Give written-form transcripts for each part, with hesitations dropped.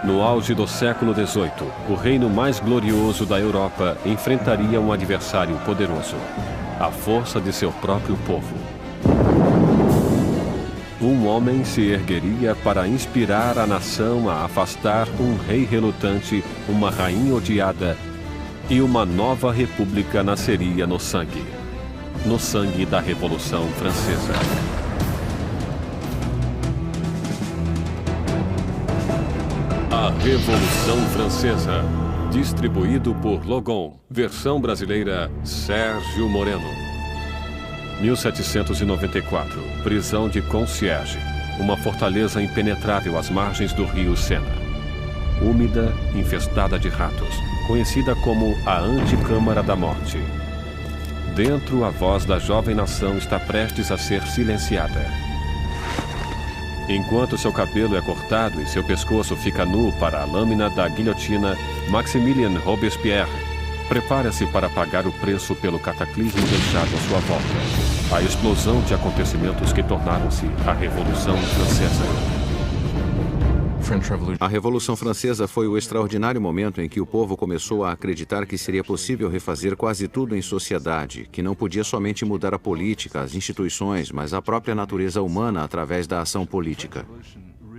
No auge do século XVIII, o reino mais glorioso da Europa enfrentaria um adversário poderoso, a força de seu próprio povo. Um homem se ergueria para inspirar a nação a afastar um rei relutante, uma rainha odiada, e uma nova república nasceria no sangue da Revolução Francesa. A Revolução Francesa, distribuído por Logon, versão brasileira Sérgio Moreno. 1794, prisão de Concierge, uma fortaleza impenetrável às margens do rio Sena. Úmida, infestada de ratos, conhecida como a Anticâmara da Morte. Dentro, a voz da jovem nação está prestes a ser silenciada. Enquanto seu cabelo é cortado e seu pescoço fica nu para a lâmina da guilhotina, Maximilien Robespierre prepara-se para pagar o preço pelo cataclismo deixado à sua volta. A explosão de acontecimentos que tornaram-se a Revolução Francesa. A Revolução Francesa foi o extraordinário momento em que o povo começou a acreditar que seria possível refazer quase tudo em sociedade, que não podia somente mudar a política, as instituições, mas a própria natureza humana através da ação política.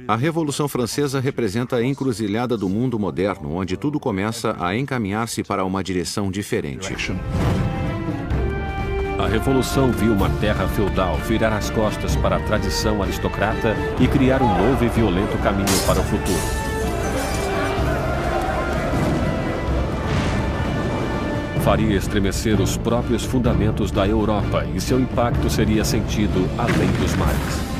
A Revolução Francesa representa a encruzilhada do mundo moderno, onde tudo começa a encaminhar-se para uma direção diferente. A Revolução viu uma terra feudal virar as costas para a tradição aristocrata e criar um novo e violento caminho para o futuro. Faria estremecer os próprios fundamentos da Europa e seu impacto seria sentido além dos mares.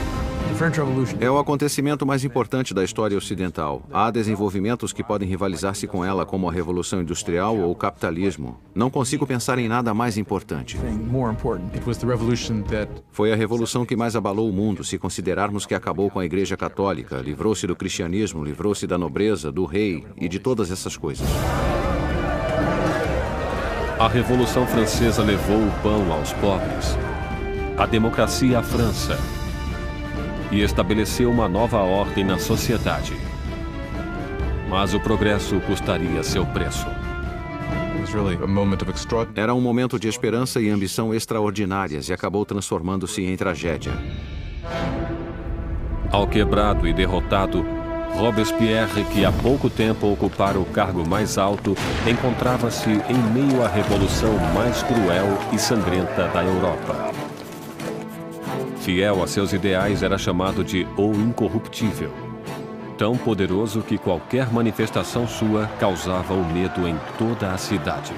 É o acontecimento mais importante da história ocidental. Há desenvolvimentos que podem rivalizar-se com ela, como a Revolução Industrial ou o capitalismo. Não consigo pensar em nada mais importante. Foi a revolução que mais abalou o mundo, se considerarmos que acabou com a Igreja Católica, livrou-se do cristianismo, livrou-se da nobreza, do rei e de todas essas coisas. A Revolução Francesa levou o pão aos pobres, a democracia à França, e estabeleceu uma nova ordem na sociedade. Mas o progresso custaria seu preço. Era um momento de esperança e ambição extraordinárias e acabou transformando-se em tragédia. Alquebrado e derrotado, Robespierre, que há pouco tempo ocupara o cargo mais alto, encontrava-se em meio à revolução mais cruel e sangrenta da Europa. Fiel a seus ideais, era chamado de O Incorruptível. Tão poderoso que qualquer manifestação sua causava o medo em toda a cidade.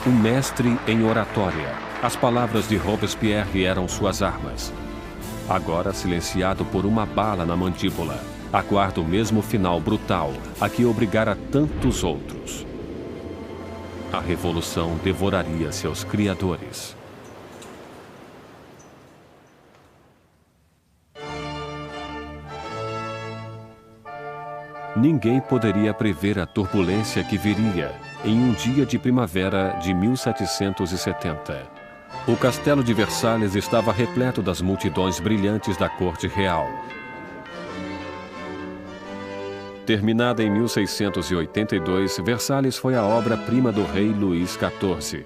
Um mestre em oratória, as palavras de Robespierre eram suas armas. Agora silenciado por uma bala na mandíbula, aguarda o mesmo final brutal a que obrigara tantos outros. A revolução devoraria seus criadores. Ninguém poderia prever a turbulência que viria em um dia de primavera de 1770. O castelo de Versalhes estava repleto das multidões brilhantes da corte real. Terminada em 1682, Versalhes foi a obra-prima do rei Luís XIV.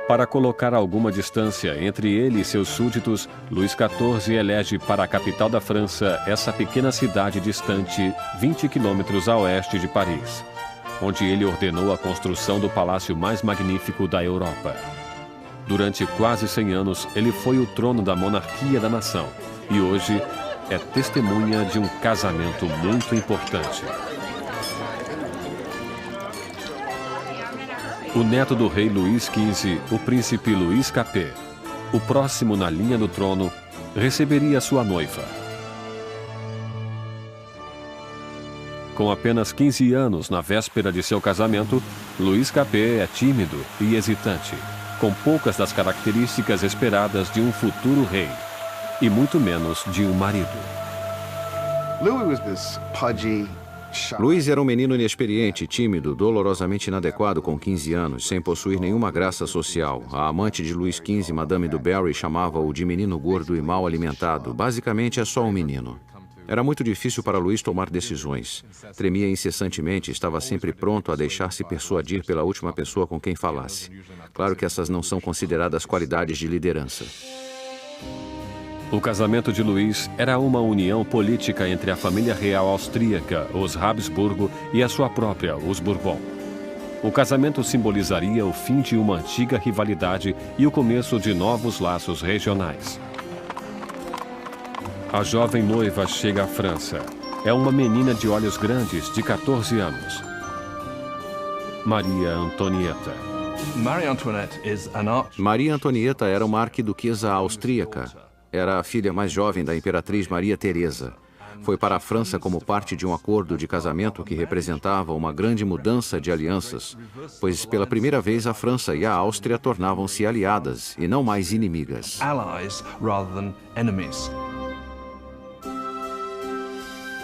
Para colocar alguma distância entre ele e seus súditos, Luís XIV elege para a capital da França essa pequena cidade distante 20 quilômetros a oeste de Paris, onde ele ordenou a construção do palácio mais magnífico da Europa. Durante quase 100 anos, ele foi o trono da monarquia da nação e hoje é testemunha de um casamento muito importante. O neto do rei Luís XV, o príncipe Luís Capet, o próximo na linha do trono, receberia sua noiva. Com apenas 15 anos na véspera de seu casamento, Luís Capet é tímido e hesitante, com poucas das características esperadas de um futuro rei, e muito menos de um marido. Luís era um menino inexperiente, tímido, dolorosamente inadequado com 15 anos, sem possuir nenhuma graça social. A amante de Luís XV, Madame du Barry, chamava-o de menino gordo e mal alimentado. Basicamente, é só um menino. Era muito difícil para Luís tomar decisões. Tremia incessantemente e estava sempre pronto a deixar-se persuadir pela última pessoa com quem falasse. Claro que essas não são consideradas qualidades de liderança. O casamento de Luís era uma união política entre a família real austríaca, os Habsburgo, e a sua própria, os Bourbon. O casamento simbolizaria o fim de uma antiga rivalidade e o começo de novos laços regionais. A jovem noiva chega à França. É uma menina de olhos grandes, de 14 anos. Maria Antonieta. Maria Antonieta era uma arquiduquesa austríaca. Era a filha mais jovem da imperatriz Maria Teresa. Foi para a França como parte de um acordo de casamento que representava uma grande mudança de alianças, pois pela primeira vez a França e a Áustria tornavam-se aliadas e não mais inimigas.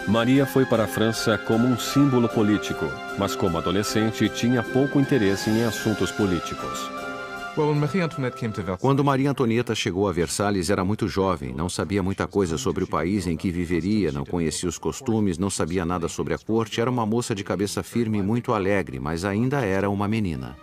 Maria foi para a França como um símbolo político, mas como adolescente tinha pouco interesse em assuntos políticos. Quando Maria Antonieta chegou a Versalhes, era muito jovem, não sabia muita coisa sobre o país em que viveria, não conhecia os costumes, não sabia nada sobre a corte, era uma moça de cabeça firme e muito alegre, mas ainda era uma menina.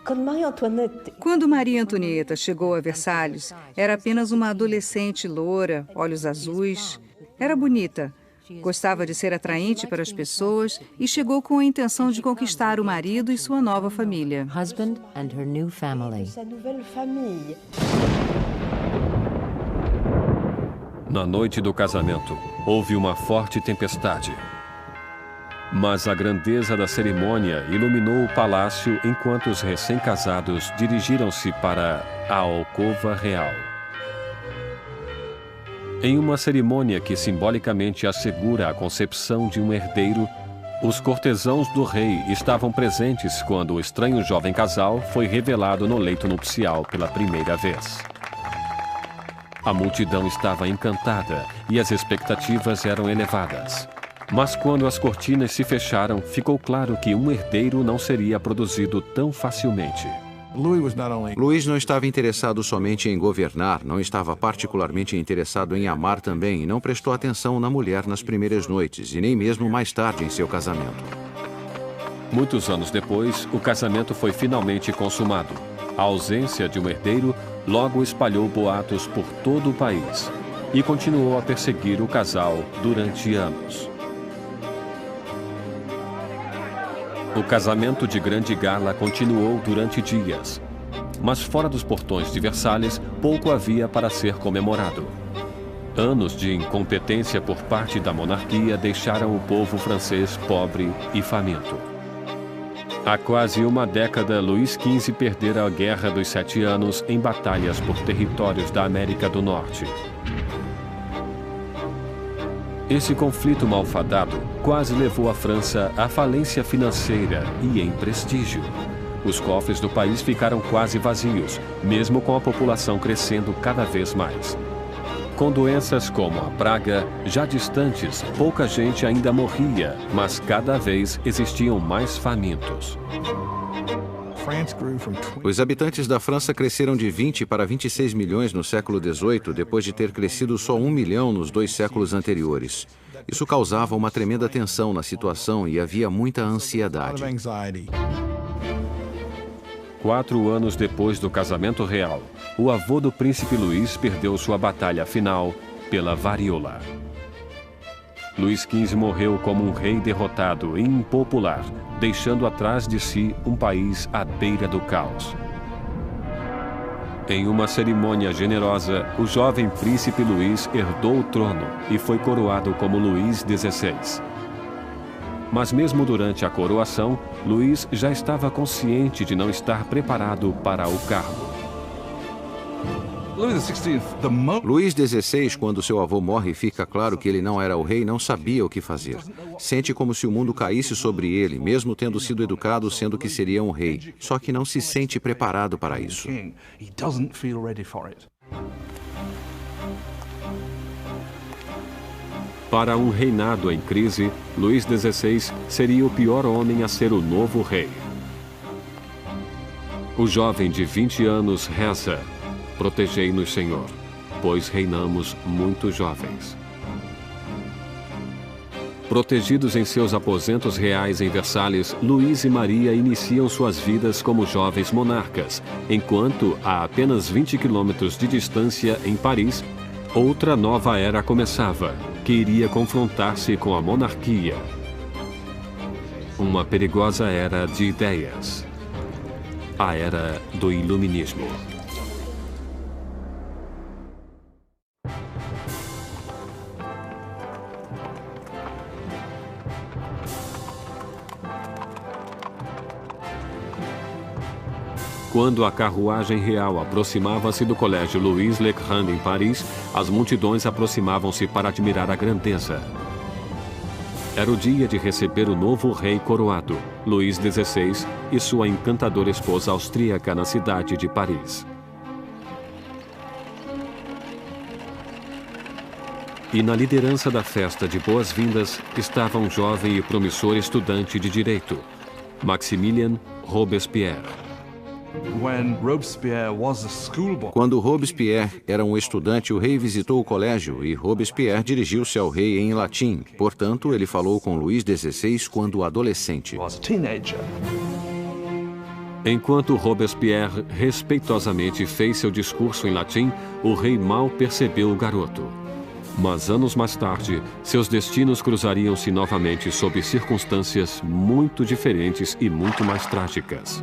Quando Maria Antonieta chegou a Versalhes, era apenas uma adolescente loura, olhos azuis. Era bonita. Gostava de ser atraente para as pessoas e chegou com a intenção de conquistar o marido e sua nova família. Na noite do casamento, houve uma forte tempestade. Mas a grandeza da cerimônia iluminou o palácio enquanto os recém-casados dirigiram-se para a alcova real. Em uma cerimônia que simbolicamente assegura a concepção de um herdeiro, os cortesãos do rei estavam presentes quando o estranho jovem casal foi revelado no leito nupcial pela primeira vez. A multidão estava encantada e as expectativas eram elevadas. Mas quando as cortinas se fecharam, ficou claro que um herdeiro não seria produzido tão facilmente. Luís não estava interessado somente em governar, não estava particularmente interessado em amar também e não prestou atenção na mulher nas primeiras noites e nem mesmo mais tarde em seu casamento. Muitos anos depois, o casamento foi finalmente consumado. A ausência de um herdeiro logo espalhou boatos por todo o país e continuou a perseguir o casal durante anos. O casamento de grande gala continuou durante dias, mas fora dos portões de Versalhes, pouco havia para ser comemorado. Anos de incompetência por parte da monarquia deixaram o povo francês pobre e faminto. Há quase uma década, Luís XV perdera a Guerra dos 7 Anos em batalhas por territórios da América do Norte. Esse conflito malfadado quase levou a França à falência financeira e em prestígio. Os cofres do país ficaram quase vazios, mesmo com a população crescendo cada vez mais. Com doenças como a praga, já distantes, pouca gente ainda morria, mas cada vez existiam mais famintos. Os habitantes da França cresceram de 20 para 26 milhões no século XVIII, depois de ter crescido só 1 milhão nos 2 séculos anteriores. Isso causava uma tremenda tensão na situação e havia muita ansiedade. 4 anos depois do casamento real, o avô do príncipe Luís perdeu sua batalha final pela varíola. Luís XV morreu como um rei derrotado e impopular, deixando atrás de si um país à beira do caos. Em uma cerimônia generosa, o jovem príncipe Luís herdou o trono e foi coroado como Luís XVI. Mas mesmo durante a coroação, Luís já estava consciente de não estar preparado para o cargo. Luís XVI, quando seu avô morre e fica claro que ele não era o rei, não sabia o que fazer. Sente como se o mundo caísse sobre ele, mesmo tendo sido educado sendo que seria um rei. Só que não se sente preparado para isso. Para um reinado em crise, Luís XVI seria o pior homem a ser o novo rei. O jovem de 20 anos reza: "Protegei-nos, Senhor, pois reinamos muito jovens." Protegidos em seus aposentos reais em Versalhes, Luís e Maria iniciam suas vidas como jovens monarcas, enquanto, a apenas 20 quilômetros de distância, em Paris, outra nova era começava, que iria confrontar-se com a monarquia. Uma perigosa era de ideias. A era do iluminismo. Quando a carruagem real aproximava-se do Colégio Louis Le Grand em Paris, as multidões aproximavam-se para admirar a grandeza. Era o dia de receber o novo rei coroado, Luís XVI, e sua encantadora esposa austríaca na cidade de Paris. E na liderança da festa de boas-vindas estava um jovem e promissor estudante de direito, Maximilien Robespierre. Quando Robespierre era um estudante, o rei visitou o colégio e Robespierre dirigiu-se ao rei em latim. Portanto, ele falou com Luís XVI quando adolescente. Enquanto Robespierre respeitosamente fez seu discurso em latim, o rei mal percebeu o garoto. Mas anos mais tarde, seus destinos cruzariam-se novamente sob circunstâncias muito diferentes e muito mais trágicas.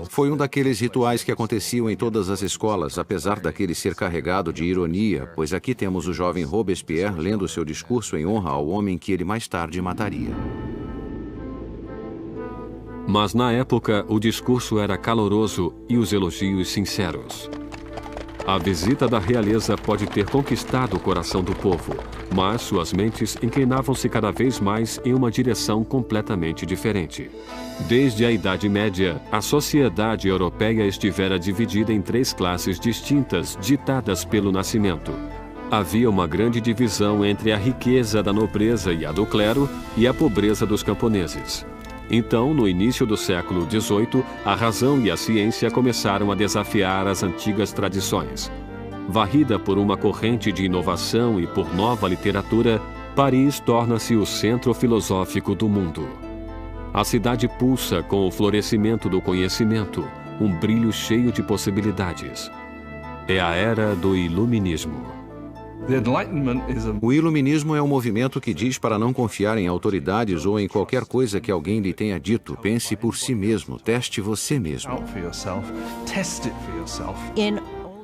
Foi um daqueles rituais que aconteciam em todas as escolas, apesar daquele ser carregado de ironia, pois aqui temos o jovem Robespierre lendo seu discurso em honra ao homem que ele mais tarde mataria. Mas na época, o discurso era caloroso e os elogios sinceros. A visita da realeza pode ter conquistado o coração do povo, mas suas mentes inclinavam-se cada vez mais em uma direção completamente diferente. Desde a Idade Média, a sociedade europeia estivera dividida em 3 classes distintas, ditadas pelo nascimento. Havia uma grande divisão entre a riqueza da nobreza e a do clero e a pobreza dos camponeses. Então, no início do século XVIII, a razão e a ciência começaram a desafiar as antigas tradições. Varrida por uma corrente de inovação e por nova literatura, Paris torna-se o centro filosófico do mundo. A cidade pulsa com o florescimento do conhecimento, um brilho cheio de possibilidades. É a era do iluminismo. O iluminismo é um movimento que diz para não confiar em autoridades ou em qualquer coisa que alguém lhe tenha dito. Pense por si mesmo, teste você mesmo.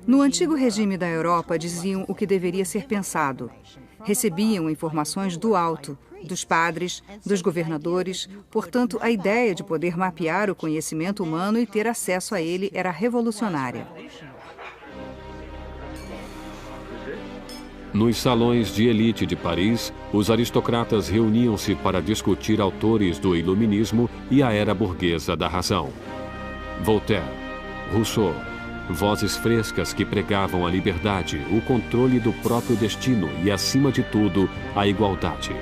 No antigo regime da Europa, diziam o que deveria ser pensado. Recebiam informações do alto, dos padres, dos governadores. Portanto, a ideia de poder mapear o conhecimento humano e ter acesso a ele era revolucionária. Nos salões de elite de Paris, os aristocratas reuniam-se para discutir autores do iluminismo e a era burguesa da razão. Voltaire, Rousseau, vozes frescas que pregavam a liberdade, o controle do próprio destino e, acima de tudo, a igualdade.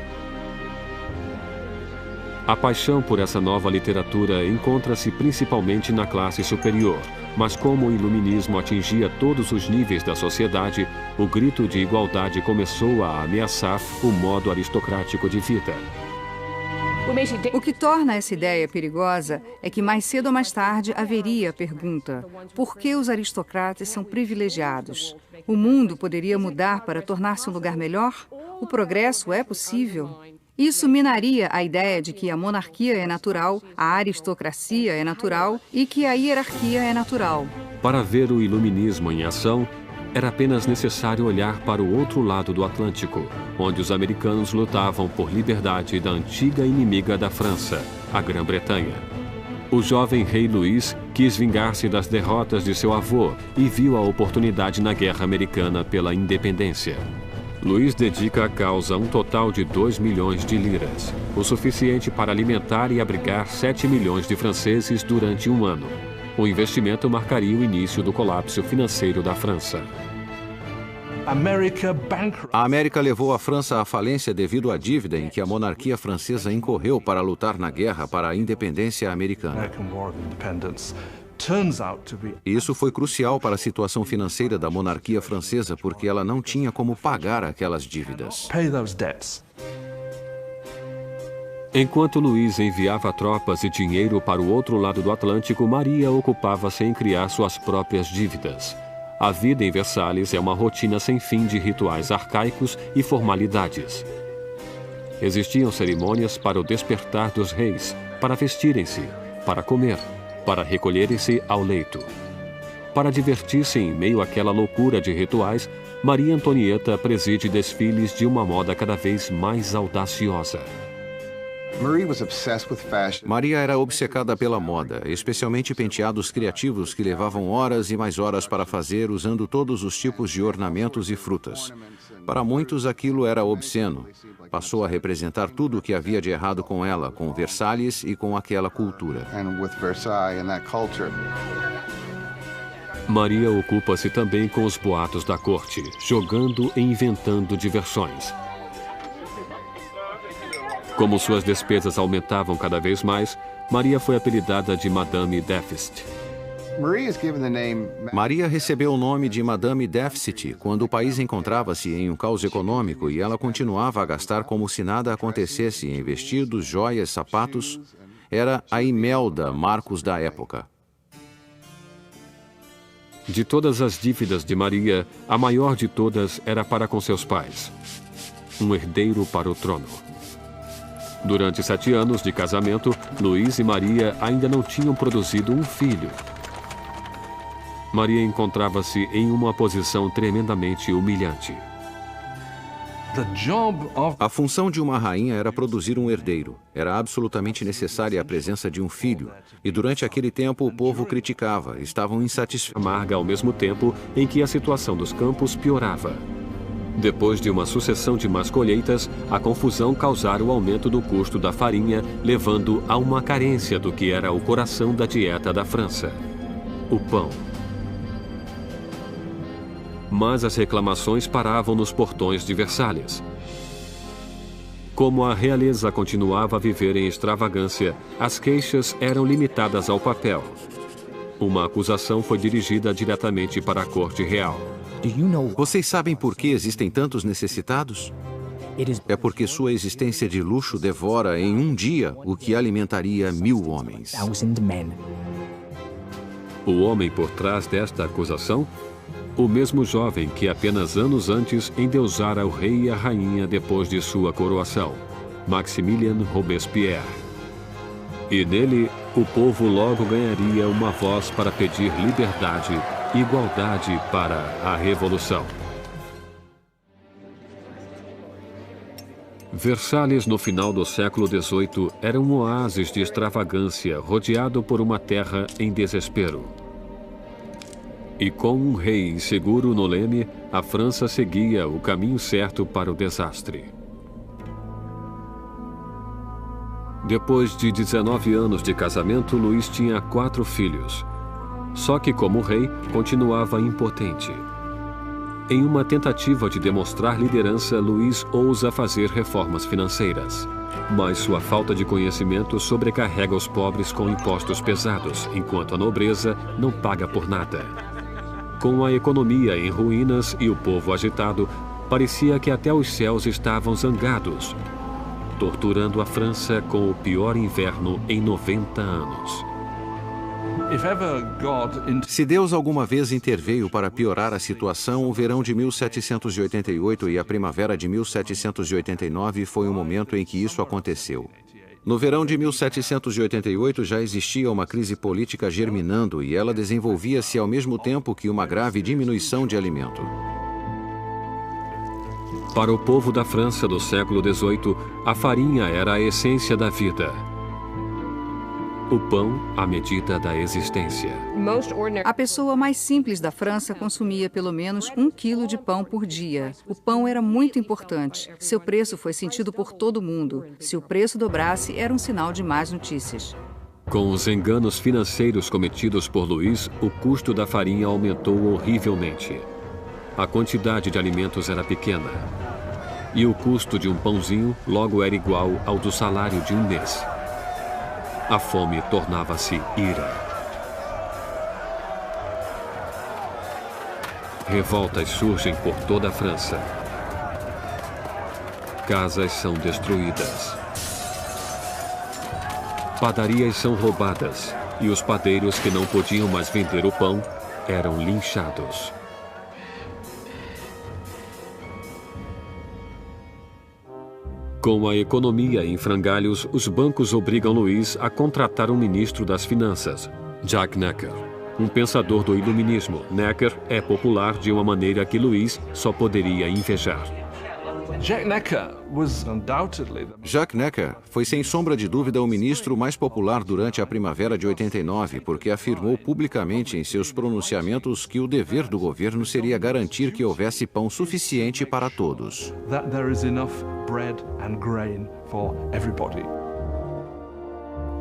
A paixão por essa nova literatura encontra-se principalmente na classe superior, mas como o iluminismo atingia todos os níveis da sociedade, o grito de igualdade começou a ameaçar o modo aristocrático de vida. O que torna essa ideia perigosa é que mais cedo ou mais tarde haveria a pergunta: por que os aristocratas são privilegiados? O mundo poderia mudar para tornar-se um lugar melhor? O progresso é possível? Isso minaria a ideia de que a monarquia é natural, a aristocracia é natural e que a hierarquia é natural. Para ver o iluminismo em ação, era apenas necessário olhar para o outro lado do Atlântico, onde os americanos lutavam por liberdade da antiga inimiga da França, a Grã-Bretanha. O jovem rei Luís quis vingar-se das derrotas de seu avô e viu a oportunidade na Guerra Americana pela Independência. Luís dedica à causa um total de 2 milhões de liras, o suficiente para alimentar e abrigar 7 milhões de franceses durante um ano. O investimento marcaria o início do colapso financeiro da França. A América levou a França à falência devido à dívida em que a monarquia francesa incorreu para lutar na guerra para a independência americana. Isso foi crucial para a situação financeira da monarquia francesa, porque ela não tinha como pagar aquelas dívidas. Enquanto Luís enviava tropas e dinheiro para o outro lado do Atlântico, Maria ocupava-se em criar suas próprias dívidas. A vida em Versalhes é uma rotina sem fim de rituais arcaicos e formalidades. Existiam cerimônias para o despertar dos reis, para vestirem-se, para comer, para recolherem-se ao leito. Para divertir-se em meio àquela loucura de rituais, Maria Antonieta preside desfiles de uma moda cada vez mais audaciosa. Maria era obcecada pela moda, especialmente penteados criativos que levavam horas e mais horas para fazer, usando todos os tipos de ornamentos e frutas. Para muitos, aquilo era obsceno. Passou a representar tudo o que havia de errado com ela, com Versalhes e com aquela cultura. Maria ocupa-se também com os boatos da corte, jogando e inventando diversões. Como suas despesas aumentavam cada vez mais, Maria foi apelidada de Madame Déficit. Maria recebeu o nome de Madame Déficit quando o país encontrava-se em um caos econômico e ela continuava a gastar como se nada acontecesse em vestidos, joias, sapatos. Era a Imelda Marcos da época. De todas as dívidas de Maria, a maior de todas era para com seus pais. Um herdeiro para o trono. Durante 7 anos de casamento, Luís e Maria ainda não tinham produzido um filho. Maria encontrava-se em uma posição tremendamente humilhante. A função de uma rainha era produzir um herdeiro. Era absolutamente necessária a presença de um filho. E durante aquele tempo o povo criticava, estavam insatisfeitos. Amarga ao mesmo tempo em que a situação dos campos piorava. Depois de uma sucessão de más colheitas, a confusão causara o aumento do custo da farinha, levando a uma carência do que era o coração da dieta da França: o pão. Mas as reclamações paravam nos portões de Versalhes. Como a realeza continuava a viver em extravagância, as queixas eram limitadas ao papel. Uma acusação foi dirigida diretamente para a corte real. Vocês sabem por que existem tantos necessitados? É porque sua existência de luxo devora em um dia o que alimentaria 1000 homens. O homem por trás desta acusação? O mesmo jovem que apenas anos antes endeusara o rei e a rainha depois de sua coroação, Maximilien Robespierre. E nele, o povo logo ganharia uma voz para pedir liberdade e igualdade para a Revolução. Versalhes, no final do século XVIII, era um oásis de extravagância rodeado por uma terra em desespero. E com um rei inseguro no leme, a França seguia o caminho certo para o desastre. Depois de 19 anos de casamento, Luís tinha 4 filhos. Só que, como rei, continuava impotente. Em uma tentativa de demonstrar liderança, Luís ousa fazer reformas financeiras. Mas sua falta de conhecimento sobrecarrega os pobres com impostos pesados, enquanto a nobreza não paga por nada. Com a economia em ruínas e o povo agitado, parecia que até os céus estavam zangados, torturando a França com o pior inverno em 90 anos. Se Deus alguma vez interveio para piorar a situação, o verão de 1788 e a primavera de 1789 foi o momento em que isso aconteceu. No verão de 1788 já existia uma crise política germinando e ela desenvolvia-se ao mesmo tempo que uma grave diminuição de alimento. Para o povo da França do século XVIII, a farinha era a essência da vida. O pão, a medida da existência. A pessoa mais simples da França consumia pelo menos 1 quilo de pão por dia. O pão era muito importante. Seu preço foi sentido por todo mundo. Se o preço dobrasse, era um sinal de más notícias. Com os enganos financeiros cometidos por Luís, o custo da farinha aumentou horrivelmente. A quantidade de alimentos era pequena. E o custo de um pãozinho logo era igual ao do salário de um mês. A fome tornava-se ira. Revoltas surgem por toda a França. Casas são destruídas. Padarias são roubadas e os padeiros que não podiam mais vender o pão eram linchados. Com a economia em frangalhos, os bancos obrigam Louis a contratar um ministro das finanças, Jacques Necker. Um pensador do iluminismo, Necker é popular de uma maneira que Louis só poderia invejar. Jacques Necker foi sem sombra de dúvida o ministro mais popular durante a primavera de 89, porque afirmou publicamente em seus pronunciamentos que o dever do governo seria garantir que houvesse pão suficiente para todos.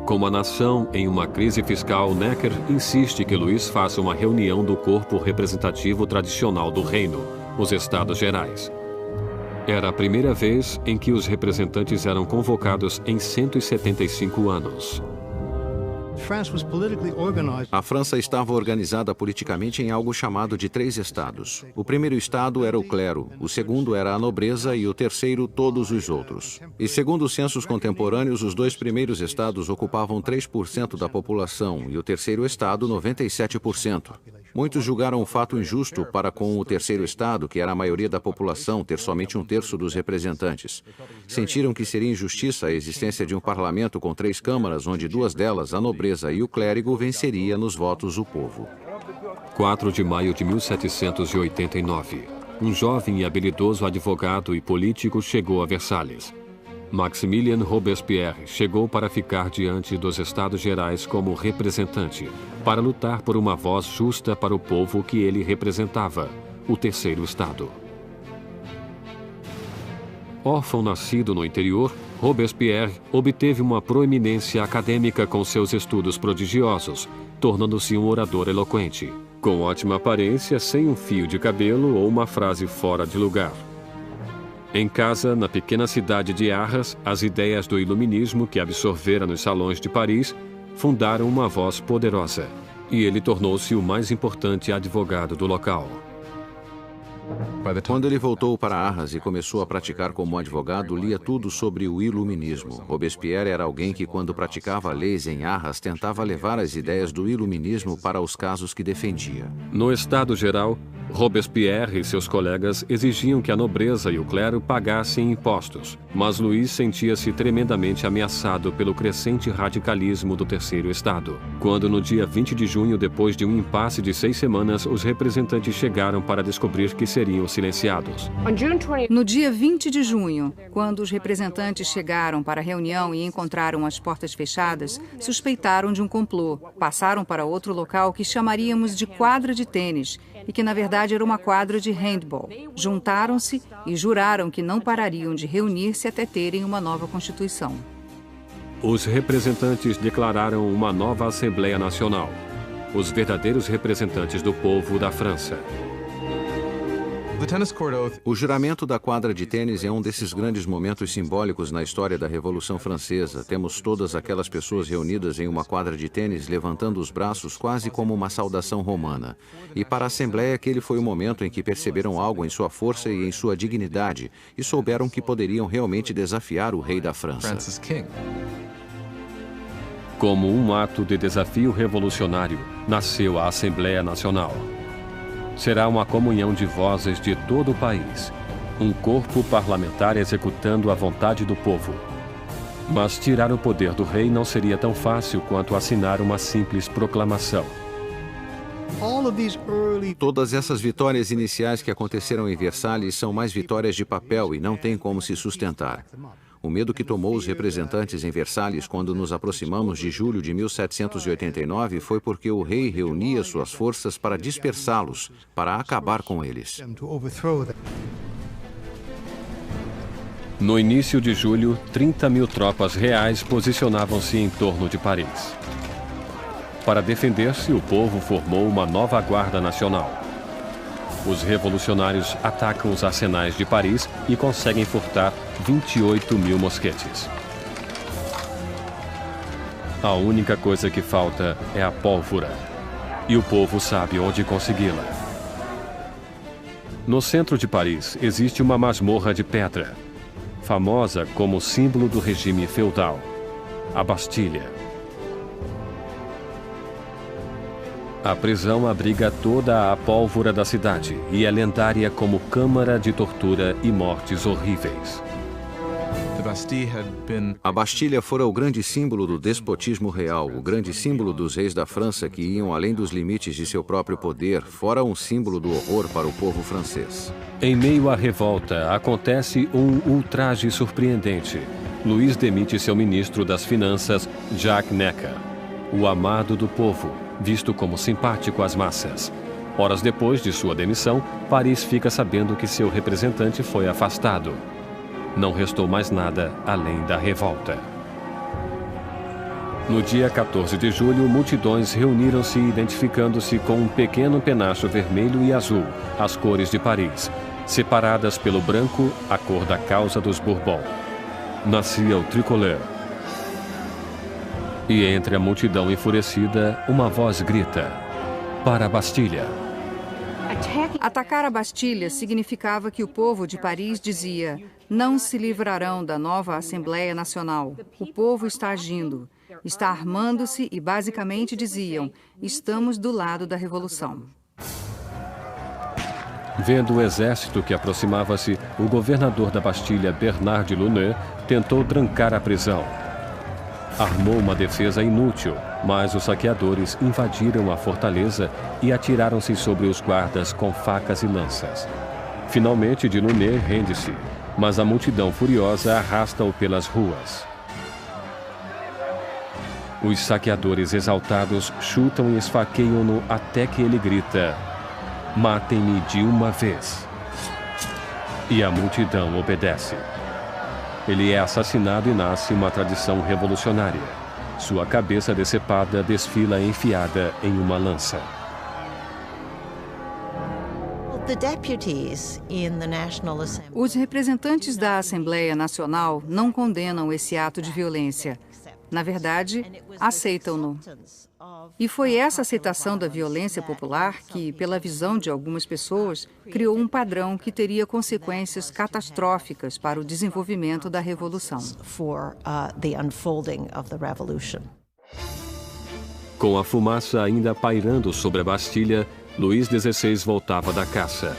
Como a nação em uma crise fiscal, Necker insiste que Louis faça uma reunião do corpo representativo tradicional do reino, os Estados Gerais. Era a primeira vez em que os representantes eram convocados em 175 anos. A França estava organizada politicamente em algo chamado de 3 estados. O primeiro estado era o clero, o segundo era a nobreza e o terceiro todos os outros. E segundo os censos contemporâneos, os 2 primeiros estados ocupavam 3% da população e o terceiro estado 97%. Muitos julgaram o fato injusto para com o terceiro estado, que era a maioria da população, ter somente 1/3 dos representantes. Sentiram que seria injustiça a existência de um parlamento com 3 câmaras, onde 2 delas, a nobreza e o clérigo, venceria nos votos o povo. 4 de maio de 1789. Um jovem e habilidoso advogado e político chegou a Versalhes. Maximilien Robespierre chegou para ficar diante dos Estados Gerais como representante, para lutar por uma voz justa para o povo que ele representava, o terceiro estado. Órfão nascido no interior, Robespierre obteve uma proeminência acadêmica com seus estudos prodigiosos, tornando-se um orador eloquente, com ótima aparência, sem um fio de cabelo ou uma frase fora de lugar. Em casa, na pequena cidade de Arras, as ideias do iluminismo que absorvera nos salões de Paris fundaram uma voz poderosa, e ele tornou-se o mais importante advogado do local. Quando ele voltou para Arras e começou a praticar como advogado, lia tudo sobre o iluminismo. Robespierre era alguém que, quando praticava leis em Arras, tentava levar as ideias do iluminismo para os casos que defendia. No Estado Geral, Robespierre e seus colegas exigiam que a nobreza e o clero pagassem impostos, mas Louis sentia-se tremendamente ameaçado pelo crescente radicalismo do Terceiro Estado. Quando, no dia 20 de junho, depois de um impasse de 6 semanas, os representantes chegaram para descobrir que seriam silenciados. No dia 20 de junho, quando os representantes chegaram para a reunião e encontraram as portas fechadas, suspeitaram de um complô. Passaram para outro local que chamaríamos de quadra de tênis e que, na verdade, era uma quadra de handball. Juntaram-se e juraram que não parariam de reunir-se até terem uma nova Constituição. Os representantes declararam uma nova Assembleia Nacional, os verdadeiros representantes do povo da França. O juramento da quadra de tênis é um desses grandes momentos simbólicos na história da Revolução Francesa. Temos todas aquelas pessoas reunidas em uma quadra de tênis levantando os braços quase como uma saudação romana. E para a Assembleia aquele foi o momento em que perceberam algo em sua força e em sua dignidade e souberam que poderiam realmente desafiar o rei da França. Como um ato de desafio revolucionário, nasceu a Assembleia Nacional. Será uma comunhão de vozes de todo o país, um corpo parlamentar executando a vontade do povo. Mas tirar o poder do rei não seria tão fácil quanto assinar uma simples proclamação. Todas essas vitórias iniciais que aconteceram em Versalhes são mais vitórias de papel e não têm como se sustentar. O medo que tomou os representantes em Versalhes quando nos aproximamos de julho de 1789 foi porque o rei reunia suas forças para dispersá-los, para acabar com eles. No início de julho, 30.000 tropas reais posicionavam-se em torno de Paris. Para defender-se, o povo formou uma nova Guarda Nacional. Os revolucionários atacam os arsenais de Paris e conseguem furtar 28.000 mosquetes. A única coisa que falta é a pólvora, e o povo sabe onde consegui-la. No centro de Paris existe uma masmorra de pedra, famosa como símbolo do regime feudal, a Bastilha. A prisão abriga toda a pólvora da cidade e é lendária como câmara de tortura e mortes horríveis. A Bastilha fora o grande símbolo do despotismo real, o grande símbolo dos reis da França que iam além dos limites de seu próprio poder, fora um símbolo do horror para o povo francês. Em meio à revolta, acontece um ultraje surpreendente. Luís demite seu ministro das Finanças, Jacques Necker, o amado do povo, visto como simpático às massas. Horas depois de sua demissão, Paris fica sabendo que seu representante foi afastado. Não restou mais nada além da revolta. No dia 14 de julho, multidões reuniram-se identificando-se com um pequeno penacho vermelho e azul, as cores de Paris, separadas pelo branco, a cor da causa dos Bourbon. Nascia o tricolor. E entre a multidão enfurecida, uma voz grita: para a Bastilha! Atacar a Bastilha significava que o povo de Paris dizia: não se livrarão da nova Assembleia Nacional. O povo está agindo, está armando-se e basicamente diziam: estamos do lado da revolução. Vendo o exército que aproximava-se, o governador da Bastilha, Bernard de Launay, tentou trancar a prisão. Armou uma defesa inútil, mas os saqueadores invadiram a fortaleza e atiraram-se sobre os guardas com facas e lanças. Finalmente, de Launay rende-se, mas a multidão furiosa arrasta-o pelas ruas. Os saqueadores exaltados chutam e esfaqueiam-no até que ele grita: matem-me de uma vez. E a multidão obedece. Ele é assassinado e nasce uma tradição revolucionária. Sua cabeça decepada desfila enfiada em uma lança. Os representantes da Assembleia Nacional não condenam esse ato de violência. Na verdade, aceitam-no. E foi essa aceitação da violência popular que, pela visão de algumas pessoas, criou um padrão que teria consequências catastróficas para o desenvolvimento da Revolução. Com a fumaça ainda pairando sobre a Bastilha, Luís XVI voltava da caça.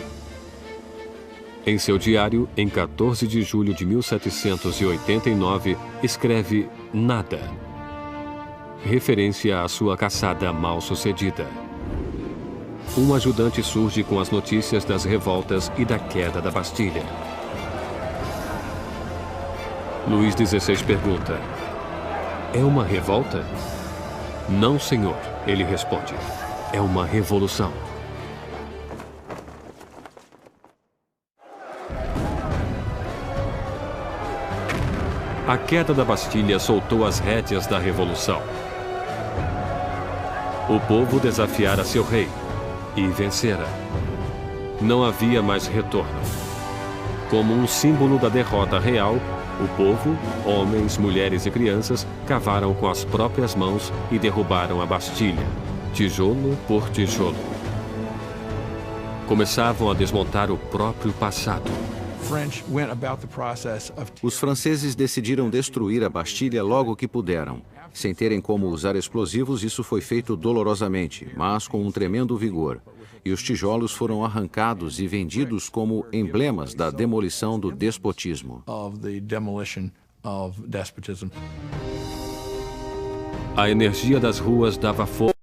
Em seu diário, em 14 de julho de 1789, escreve nada, referência à sua caçada mal-sucedida. Um ajudante surge com as notícias das revoltas e da queda da Bastilha. Luís XVI pergunta: é uma revolta? Não, senhor, ele responde. É uma revolução. A queda da Bastilha soltou as rédeas da Revolução. O povo desafiara seu rei e vencera. Não havia mais retorno. Como um símbolo da derrota real, o povo, homens, mulheres e crianças, cavaram com as próprias mãos e derrubaram a Bastilha, tijolo por tijolo. Começavam a desmontar o próprio passado. Os franceses decidiram destruir a Bastilha logo que puderam. Sem terem como usar explosivos, isso foi feito dolorosamente, mas com um tremendo vigor. E os tijolos foram arrancados e vendidos como emblemas da demolição do despotismo. A energia das ruas dava força